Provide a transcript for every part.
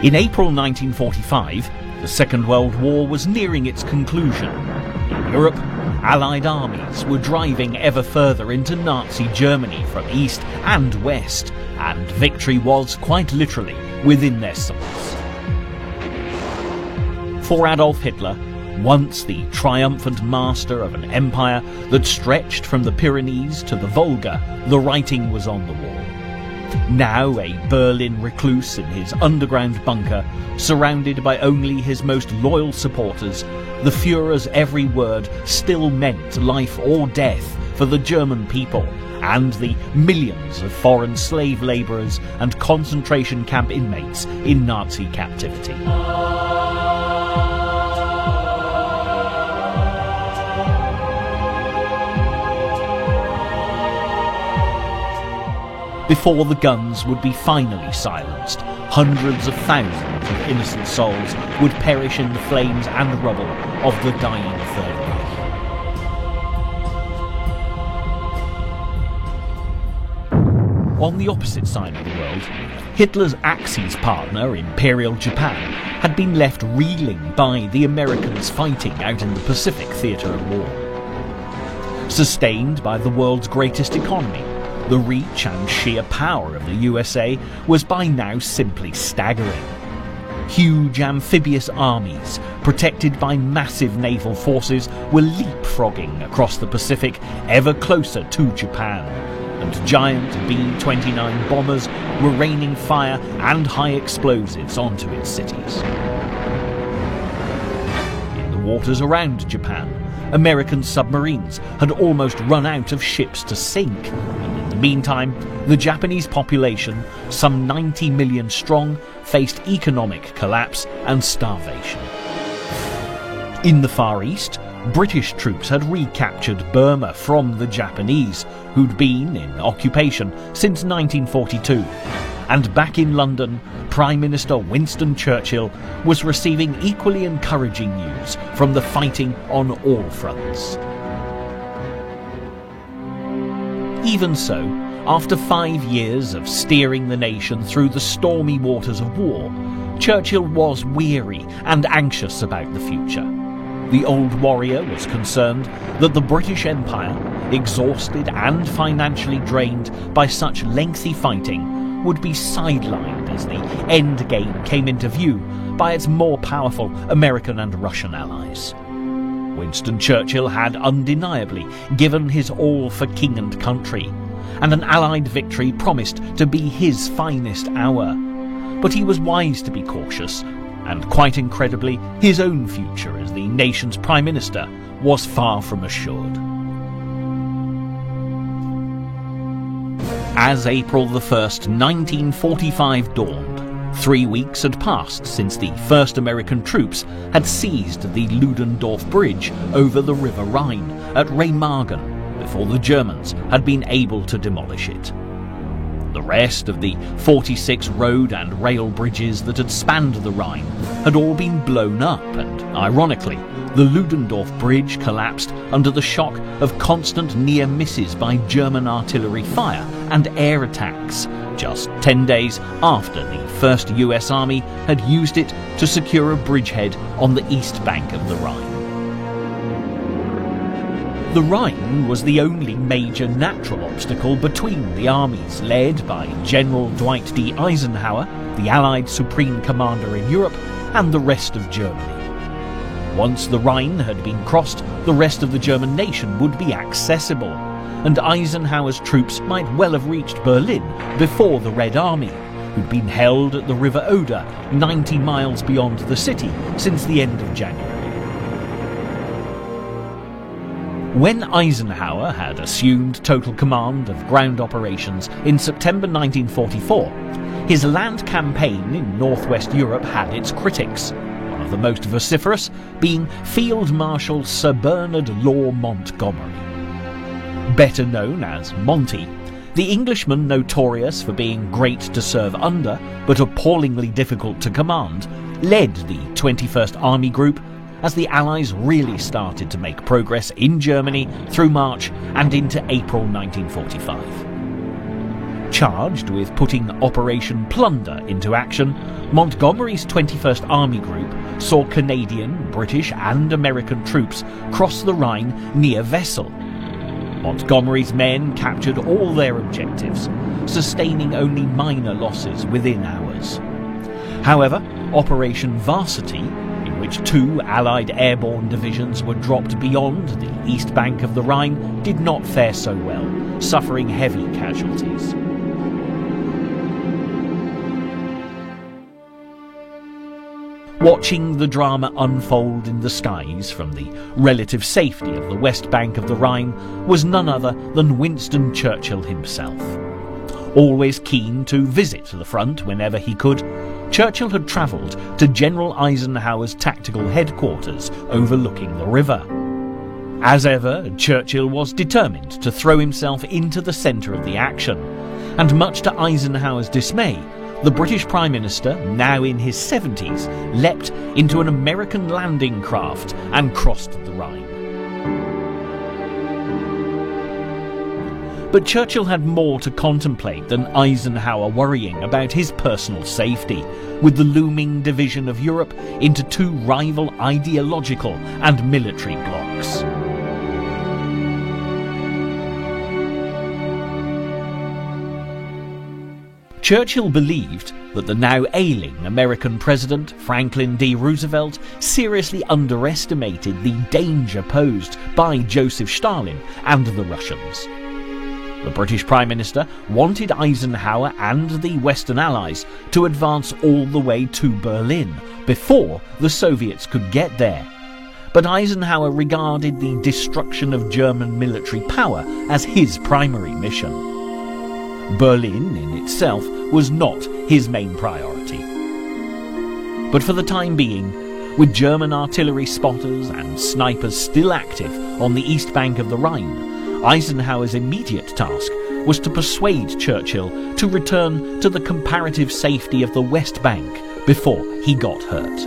In April 1945, the Second World War was nearing its conclusion. In Europe, Allied armies were driving ever further into Nazi Germany from east and west, and victory was, quite literally, within their sights. For Adolf Hitler, once the triumphant master of an empire that stretched from the Pyrenees to the Volga, the writing was on the wall. Now a Berlin recluse in his underground bunker, surrounded by only his most loyal supporters, the Führer's every word still meant life or death for the German people and the millions of foreign slave labourers and concentration camp inmates in Nazi captivity. Before the guns would be finally silenced, hundreds of thousands of innocent souls would perish in the flames and rubble of the dying Third Reich. On the opposite side of the world, Hitler's Axis partner, Imperial Japan, had been left reeling by the Americans fighting out in the Pacific theatre of war. Sustained by the world's greatest economy, the reach and sheer power of the USA was by now simply staggering. Huge amphibious armies, protected by massive naval forces, were leapfrogging across the Pacific ever closer to Japan, and giant B-29 bombers were raining fire and high explosives onto its cities. In the waters around Japan, American submarines had almost run out of ships to sink. Meantime, the Japanese population, some 90 million strong, faced economic collapse and starvation. In the Far East, British troops had recaptured Burma from the Japanese, who'd been in occupation since 1942. And back in London, Prime Minister Winston Churchill was receiving equally encouraging news from the fighting on all fronts. Even so, after 5 years of steering the nation through the stormy waters of war, Churchill was weary and anxious about the future. The old warrior was concerned that the British Empire, exhausted and financially drained by such lengthy fighting, would be sidelined as the end game came into view by its more powerful American and Russian allies. Winston Churchill had undeniably given his all for king and country, and an Allied victory promised to be his finest hour. But he was wise to be cautious, and quite incredibly, his own future as the nation's Prime Minister was far from assured. As April the 1st, 1945 dawned, 3 weeks had passed since the first American troops had seized the Ludendorff Bridge over the River Rhine at Remagen before the Germans had been able to demolish it. The rest of the 46 road and rail bridges that had spanned the Rhine had all been blown up, and, ironically, the Ludendorff Bridge collapsed under the shock of constant near misses by German artillery fire and air attacks, just 10 days after the First US Army had used it to secure a bridgehead on the east bank of the Rhine. The Rhine was the only major natural obstacle between the armies led by General Dwight D. Eisenhower, the Allied Supreme Commander in Europe, and the rest of Germany. Once the Rhine had been crossed, the rest of the German nation would be accessible, and Eisenhower's troops might well have reached Berlin before the Red Army, who'd been held at the River Oder 90 miles beyond the city since the end of January. When Eisenhower had assumed total command of ground operations in September 1944, his land campaign in northwest Europe had its critics, one of the most vociferous being Field Marshal Sir Bernard Law Montgomery. Better known as Monty, the Englishman notorious for being great to serve under but appallingly difficult to command, led the 21st Army Group as the Allies really started to make progress in Germany through March and into April 1945. Charged with putting Operation Plunder into action, Montgomery's 21st Army Group saw Canadian, British and American troops cross the Rhine near Wesel. Montgomery's men captured all their objectives, sustaining only minor losses within hours. However, Operation Varsity, in which 2 Allied airborne divisions were dropped beyond the east bank of the Rhine, did not fare so well, suffering heavy casualties. Watching the drama unfold in the skies from the relative safety of the west bank of the Rhine was none other than Winston Churchill himself. Always keen to visit the front whenever he could, Churchill had travelled to General Eisenhower's tactical headquarters overlooking the river. As ever, Churchill was determined to throw himself into the centre of the action, and much to Eisenhower's dismay, the British Prime Minister, now in his 70s, leapt into an American landing craft and crossed the Rhine. But Churchill had more to contemplate than Eisenhower worrying about his personal safety, with the looming division of Europe into 2 rival ideological and military blocs. Churchill believed that the now ailing American President, Franklin D. Roosevelt, seriously underestimated the danger posed by Joseph Stalin and the Russians. The British Prime Minister wanted Eisenhower and the Western Allies to advance all the way to Berlin before the Soviets could get there. But Eisenhower regarded the destruction of German military power as his primary mission. Berlin in itself was not his main priority. But for the time being, with German artillery spotters and snipers still active on the east bank of the Rhine, Eisenhower's immediate task was to persuade Churchill to return to the comparative safety of the West Bank before he got hurt.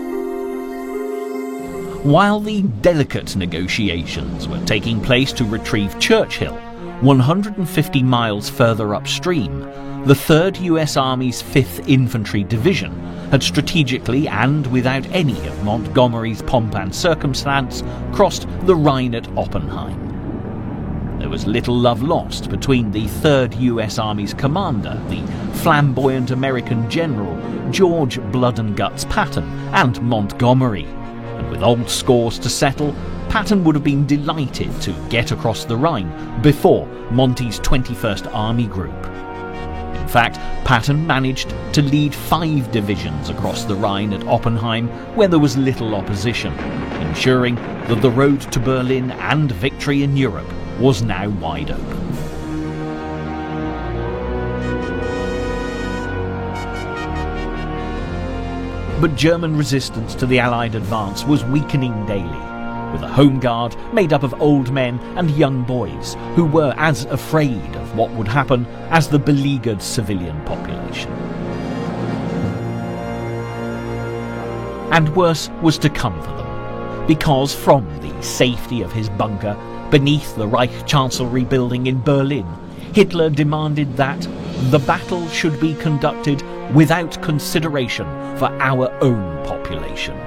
While the delicate negotiations were taking place to retrieve Churchill, 150 miles further upstream, the 3rd US Army's 5th Infantry Division had strategically and without any of Montgomery's pomp and circumstance crossed the Rhine at Oppenheim. There was little love lost between the 3rd US Army's commander, the flamboyant American General George Blood and Guts Patton, and Montgomery, and with old scores to settle, Patton would have been delighted to get across the Rhine before Monty's 21st Army Group. In fact, Patton managed to lead 5 divisions across the Rhine at Oppenheim where there was little opposition, ensuring that the road to Berlin and victory in Europe was now wide open. But German resistance to the Allied advance was weakening daily, with a home guard made up of old men and young boys who were as afraid of what would happen as the beleaguered civilian population. And worse was to come for them, because from the safety of his bunker beneath the Reich Chancellery building in Berlin, Hitler demanded that the battle should be conducted without consideration for our own population,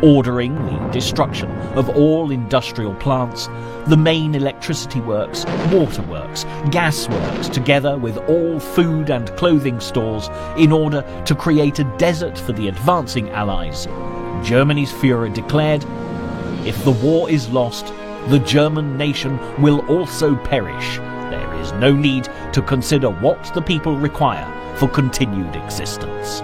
ordering the destruction of all industrial plants, the main electricity works, waterworks, gas works, together with all food and clothing stores, in order to create a desert for the advancing Allies. Germany's Führer declared, "If the war is lost, the German nation will also perish. There is no need to consider what the people require for continued existence."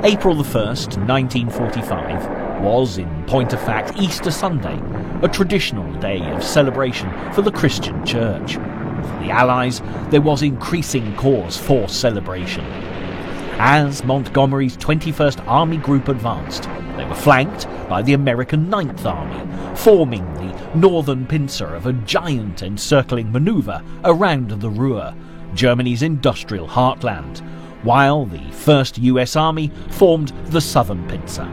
April the 1st, 1945, was, in point of fact, Easter Sunday, a traditional day of celebration for the Christian Church. For the Allies, there was increasing cause for celebration. As Montgomery's 21st Army Group advanced, they were flanked by the American 9th Army, forming the northern pincer of a giant encircling manoeuvre around the Ruhr, Germany's industrial heartland, while the 1st US Army formed the southern pincer.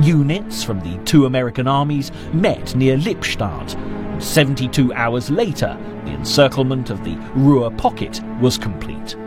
Units from the two American armies met near Lippstadt. 72 hours later, the encirclement of the Ruhr Pocket was complete.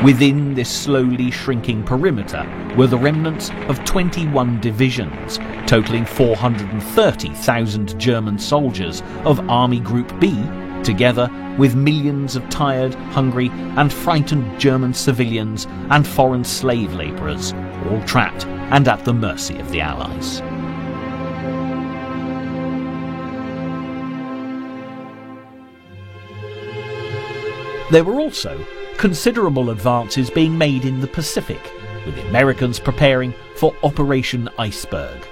Within this slowly shrinking perimeter were the remnants of 21 divisions, totaling 430,000 German soldiers of Army Group B, together with millions of tired, hungry and frightened German civilians and foreign slave labourers, all trapped and at the mercy of the Allies. There were also considerable advances being made in the Pacific, with the Americans preparing for Operation Iceberg.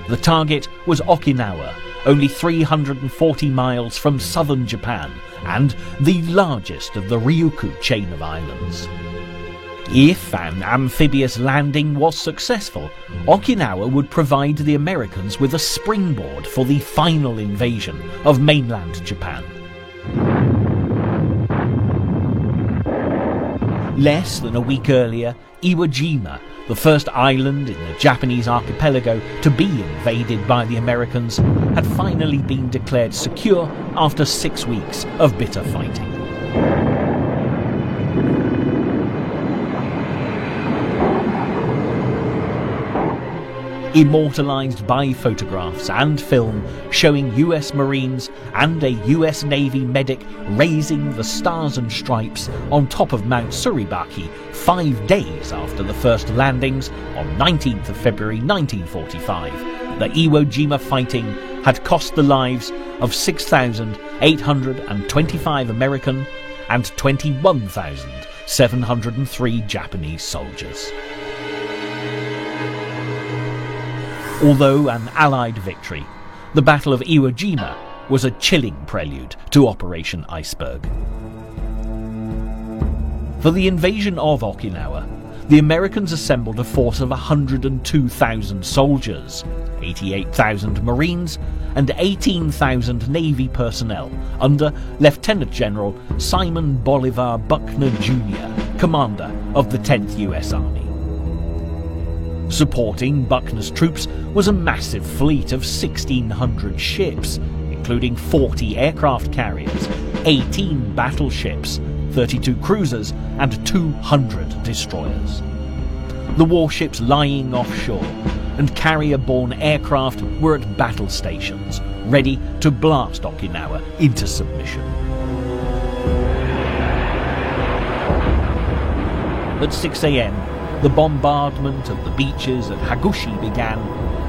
The target was Okinawa, only 340 miles from southern Japan and the largest of the Ryukyu chain of islands. If an amphibious landing was successful, Okinawa would provide the Americans with a springboard for the final invasion of mainland Japan. Less than a week earlier, Iwo Jima, the first island in the Japanese archipelago to be invaded by the Americans, had finally been declared secure after 6 weeks of bitter fighting. Immortalised by photographs and film showing US Marines and a US Navy medic raising the Stars and Stripes on top of Mount Suribaki 5 days after the first landings on 19th of February 1945, the Iwo Jima fighting had cost the lives of 6,825 American and 21,703 Japanese soldiers. Although an Allied victory, the Battle of Iwo Jima was a chilling prelude to Operation Iceberg. For the invasion of Okinawa, the Americans assembled a force of 102,000 soldiers, 88,000 Marines and 18,000 Navy personnel under Lieutenant General Simon Bolivar Buckner Jr., commander of the 10th US Army. Supporting Buckner's troops was a massive fleet of 1,600 ships, including 40 aircraft carriers, 18 battleships, 32 cruisers and 200 destroyers. The warships lying offshore and carrier-borne aircraft were at battle stations, ready to blast Okinawa into submission. At 6 a.m, the bombardment of the beaches at Hagushi began,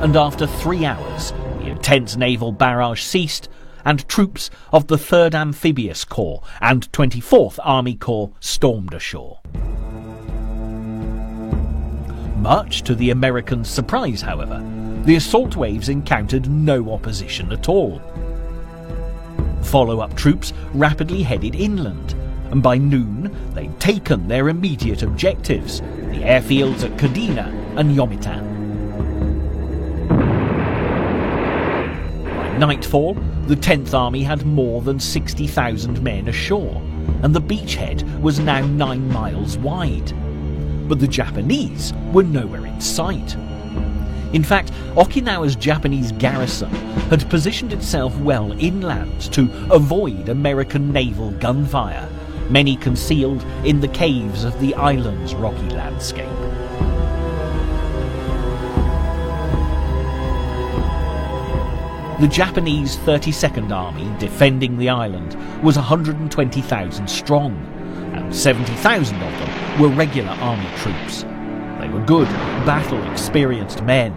and after 3 hours, the intense naval barrage ceased, and troops of the 3rd Amphibious Corps and 24th Army Corps stormed ashore. Much to the Americans' surprise, however, the assault waves encountered no opposition at all. Follow-up troops rapidly headed inland, and by noon they'd taken their immediate objectives, the airfields at Kadena and Yomitan. By nightfall, the 10th Army had more than 60,000 men ashore, and the beachhead was now 9 miles wide. But the Japanese were nowhere in sight. In fact, Okinawa's Japanese garrison had positioned itself well inland to avoid American naval gunfire, many concealed in the caves of the island's rocky landscape. The Japanese 32nd Army defending the island was 120,000 strong, and 70,000 of them were regular army troops. They were good, battle-experienced men,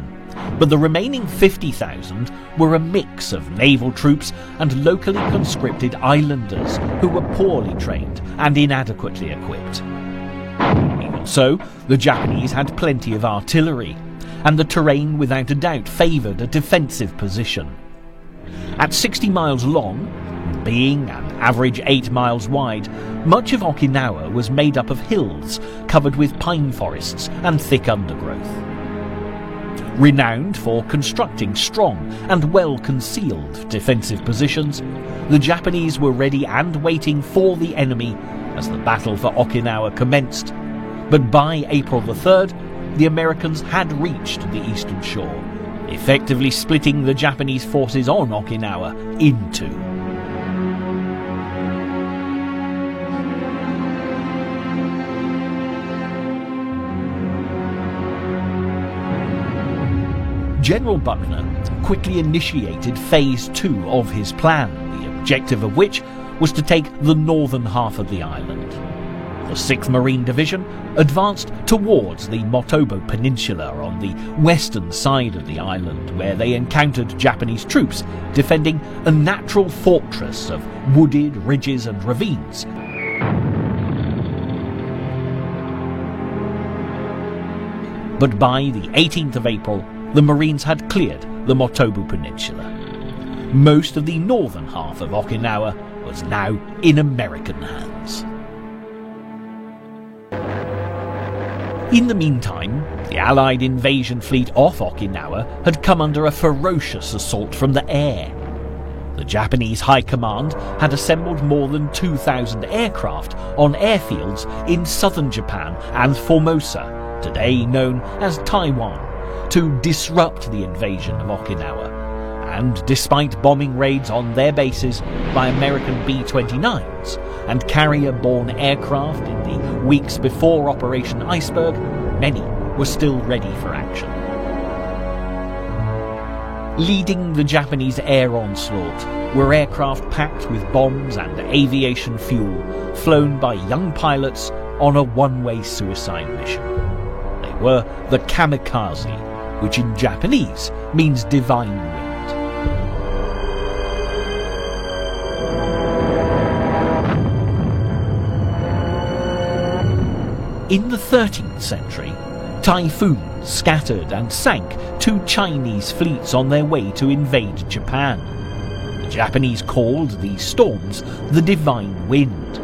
but the remaining 50,000 were a mix of naval troops and locally conscripted islanders who were poorly trained and inadequately equipped. Even so, the Japanese had plenty of artillery, and the terrain without a doubt favoured a defensive position. At 60 miles long, being an average 8 miles wide, much of Okinawa was made up of hills covered with pine forests and thick undergrowth. Renowned for constructing strong and well-concealed defensive positions, the Japanese were ready and waiting for the enemy as the battle for Okinawa commenced, but by April the 3rd, the Americans had reached the eastern shore, effectively splitting the Japanese forces on Okinawa in two. General Buckner quickly initiated Phase 2 of his plan, the objective of which was to take the northern half of the island. The 6th Marine Division advanced towards the Motobo Peninsula on the western side of the island, where they encountered Japanese troops defending a natural fortress of wooded ridges and ravines. But by the 18th of April, the Marines had cleared the Motobu Peninsula. Most of the northern half of Okinawa was now in American hands. In the meantime, the Allied invasion fleet off Okinawa had come under a ferocious assault from the air. The Japanese High Command had assembled more than 2,000 aircraft on airfields in southern Japan and Formosa, today known as Taiwan, to disrupt the invasion of Okinawa. And despite bombing raids on their bases by American B-29s and carrier-borne aircraft in the weeks before Operation Iceberg, many were still ready for action. Leading the Japanese air onslaught were aircraft packed with bombs and aviation fuel, flown by young pilots on a one-way suicide mission. They were the kamikaze, which in Japanese means divine wind. In the 13th century, typhoons scattered and sank 2 Chinese fleets on their way to invade Japan. The Japanese called these storms the Divine Wind.